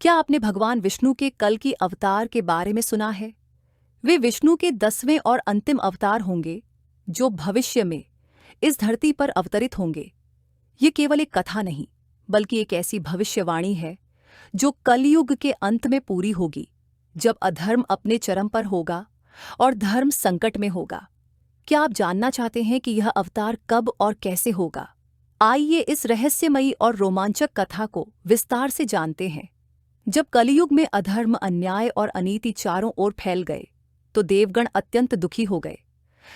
क्या आपने भगवान विष्णु के कल की अवतार के बारे में सुना है? वे विष्णु के 10वें और अंतिम अवतार होंगे, जो भविष्य में इस धरती पर अवतरित होंगे। ये केवल एक कथा नहीं, बल्कि एक ऐसी भविष्यवाणी है जो कलयुग के अंत में पूरी होगी, जब अधर्म अपने चरम पर होगा और धर्म संकट में होगा। क्या आप जानना चाहते हैं कि यह अवतार कब और कैसे होगा? आइए इस रहस्यमयी और रोमांचक कथा को विस्तार से जानते हैं। जब कलयुग में अधर्म, अन्याय और अनीति चारों ओर फैल गए, तो देवगण अत्यंत दुखी हो गए।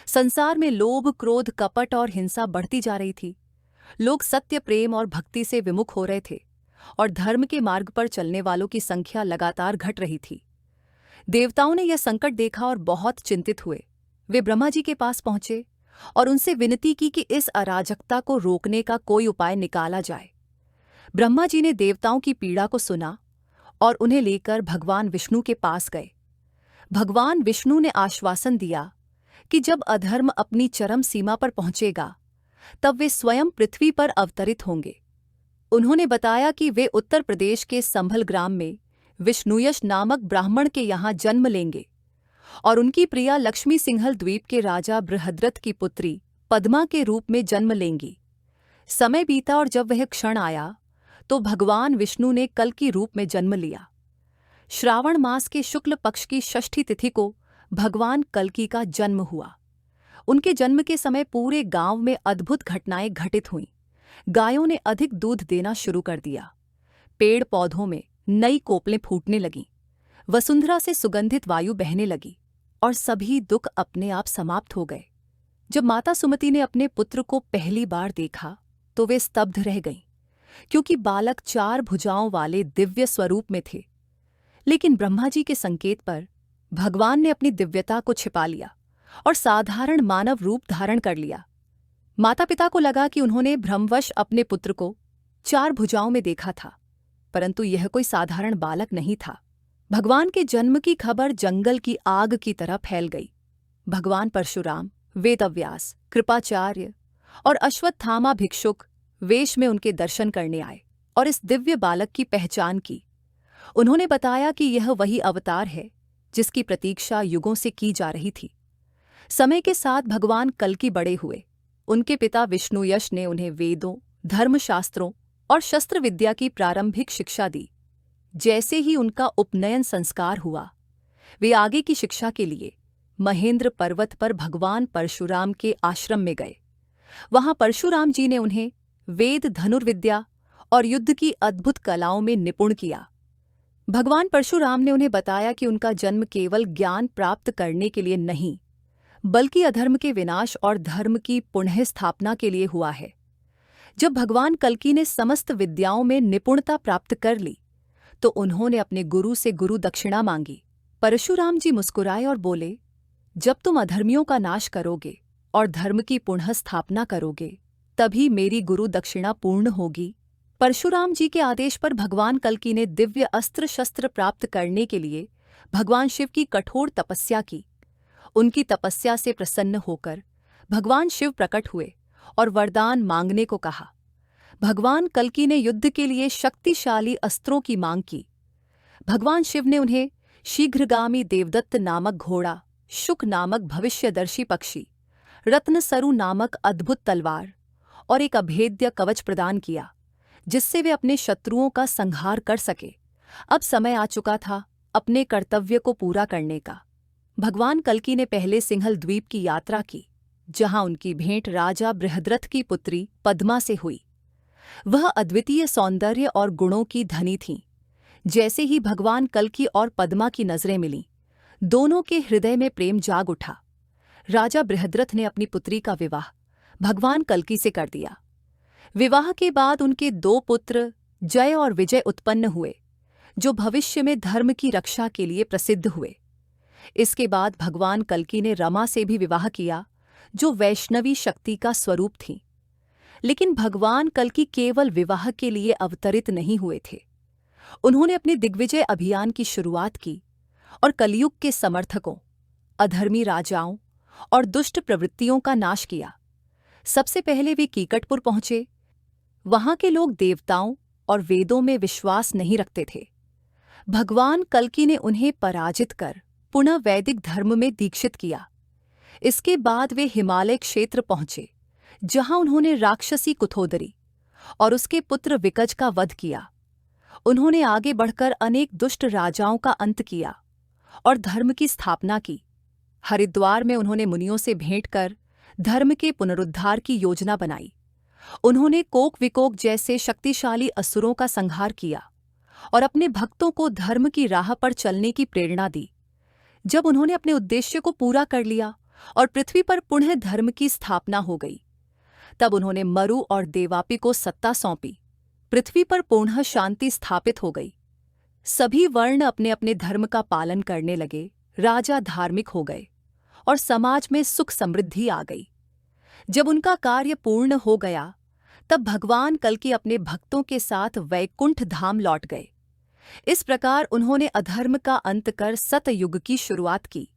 संसार में लोभ, क्रोध, कपट और हिंसा बढ़ती जा रही थी। लोग सत्य, प्रेम और भक्ति से विमुख हो रहे थे और धर्म के मार्ग पर चलने वालों की संख्या लगातार घट रही थी। देवताओं ने यह संकट देखा और बहुत चिंतित हुए। वे ब्रह्मा जी के पास पहुंचे और उनसे विनती की कि इस अराजकता को रोकने का कोई उपाय निकाला जाए। ब्रह्मा जी ने देवताओं की पीड़ा को सुना और उन्हें लेकर भगवान विष्णु के पास गए। भगवान विष्णु ने आश्वासन दिया कि जब अधर्म अपनी चरम सीमा पर पहुंचेगा, तब वे स्वयं पृथ्वी पर अवतरित होंगे। उन्होंने बताया कि वे उत्तर प्रदेश के संभल ग्राम में विष्णुयश नामक ब्राह्मण के यहाँ जन्म लेंगे और उनकी प्रिया लक्ष्मी सिंहल द्वीप के राजा बृहद्रथ की पुत्री पद्मा के रूप में जन्म लेंगी। समय बीता और जब वह क्षण आया, तो भगवान विष्णु ने कल की रूप में जन्म लिया। श्रावण मास के शुक्ल पक्ष की षष्ठी तिथि को भगवान कल्कि का जन्म हुआ। उनके जन्म के समय पूरे गांव में अद्भुत घटनाएं घटित हुईं। गायों ने अधिक दूध देना शुरू कर दिया। पेड़ पौधों में नई कोपलें फूटने लगीं। वसुंधरा से सुगंधित वायु बहने लगी और सभी दुख अपने आप समाप्त हो गए। जब माता सुमति ने अपने पुत्र को पहली बार देखा, तो वे स्तब्ध रह गईं, क्योंकि बालक 4 भुजाओं वाले दिव्य स्वरूप में थे। लेकिन ब्रह्मा जी के संकेत पर भगवान ने अपनी दिव्यता को छिपा लिया और साधारण मानव रूप धारण कर लिया। माता पिता को लगा कि उन्होंने भ्रमवश अपने पुत्र को 4 भुजाओं में देखा था, परंतु यह कोई साधारण बालक नहीं था। भगवान के जन्म की खबर जंगल की आग की तरह फैल गई। भगवान परशुराम, वेदव्यास, कृपाचार्य और अश्वत्थामा भिक्षुक वेश में उनके दर्शन करने आए और इस दिव्य बालक की पहचान की। उन्होंने बताया कि यह वही अवतार है जिसकी प्रतीक्षा युगों से की जा रही थी। समय के साथ भगवान कल्कि बड़े हुए। उनके पिता विष्णुयश ने उन्हें वेदों, धर्मशास्त्रों और शस्त्र विद्या की प्रारंभिक शिक्षा दी। जैसे ही उनका उपनयन संस्कार हुआ, वे आगे की शिक्षा के लिए महेंद्र पर्वत पर भगवान परशुराम के आश्रम में गए। वहां परशुराम जी ने उन्हें वेद, धनुर्विद्या और युद्ध की अद्भुत कलाओं में निपुण किया। भगवान परशुराम ने उन्हें बताया कि उनका जन्म केवल ज्ञान प्राप्त करने के लिए नहीं, बल्कि अधर्म के विनाश और धर्म की पुनः स्थापना के लिए हुआ है। जब भगवान कल्कि ने समस्त विद्याओं में निपुणता प्राप्त कर ली, तो उन्होंने अपने गुरु से गुरु दक्षिणा मांगी। परशुराम जी मुस्कुराए और बोले, जब तुम अधर्मियों का नाश करोगे और धर्म की पुनः स्थापना करोगे, तभी मेरी गुरु दक्षिणा पूर्ण होगी। परशुराम जी के आदेश पर भगवान कल्कि ने दिव्य अस्त्र शस्त्र प्राप्त करने के लिए भगवान शिव की कठोर तपस्या की। उनकी तपस्या से प्रसन्न होकर भगवान शिव प्रकट हुए और वरदान मांगने को कहा। भगवान कल्कि ने युद्ध के लिए शक्तिशाली अस्त्रों की मांग की। भगवान शिव ने उन्हें शीघ्रगामी देवदत्त नामक घोड़ा, शुक नामक भविष्यदर्शी पक्षी, रत्नसरु नामक अद्भुत तलवार और एक अभेद्य कवच प्रदान किया, जिससे वे अपने शत्रुओं का संहार कर सके। अब समय आ चुका था अपने कर्तव्य को पूरा करने का। भगवान कल्कि ने पहले सिंहल द्वीप की यात्रा की, जहां उनकी भेंट राजा बृहद्रथ की पुत्री पद्मा से हुई। वह अद्वितीय सौंदर्य और गुणों की धनी थीं। जैसे ही भगवान कल्कि और पद्मा की नजरें मिलीं, दोनों के हृदय में प्रेम जाग उठा। राजा बृहद्रथ ने अपनी पुत्री का विवाह भगवान कल्कि से कर दिया। विवाह के बाद उनके 2 पुत्र जय और विजय उत्पन्न हुए, जो भविष्य में धर्म की रक्षा के लिए प्रसिद्ध हुए। इसके बाद भगवान कल्कि ने रमा से भी विवाह किया, जो वैष्णवी शक्ति का स्वरूप थी। लेकिन भगवान कल्कि केवल विवाह के लिए अवतरित नहीं हुए थे। उन्होंने अपने दिग्विजय अभियान की शुरुआत की और कलयुग के समर्थकों, अधर्मी राजाओं और दुष्ट प्रवृत्तियों का नाश किया। सबसे पहले वे कीकटपुर पहुंचे। वहां के लोग देवताओं और वेदों में विश्वास नहीं रखते थे। भगवान कल्कि ने उन्हें पराजित कर पुनः वैदिक धर्म में दीक्षित किया। इसके बाद वे हिमालय क्षेत्र पहुंचे, जहां उन्होंने राक्षसी कुथोदरी और उसके पुत्र विकज का वध किया। उन्होंने आगे बढ़कर अनेक दुष्ट राजाओं का अंत किया और धर्म की स्थापना की। हरिद्वार में उन्होंने मुनियों से भेंट कर धर्म के पुनरुद्धार की योजना बनाई। उन्होंने कोक विकोक जैसे शक्तिशाली असुरों का संहार किया और अपने भक्तों को धर्म की राह पर चलने की प्रेरणा दी। जब उन्होंने अपने उद्देश्य को पूरा कर लिया और पृथ्वी पर पुनः धर्म की स्थापना हो गई, तब उन्होंने मरु और देवापि को सत्ता सौंपी। पृथ्वी पर पुनः शांति स्थापित हो गई। सभी वर्ण अपने अपने धर्म का पालन करने लगे, राजा धार्मिक हो गए और समाज में सुख समृद्धि आ गई। जब उनका कार्य पूर्ण हो गया, तब भगवान कल्कि अपने भक्तों के साथ वैकुंठ धाम लौट गए। इस प्रकार उन्होंने अधर्म का अंत कर सतयुग की शुरुआत की।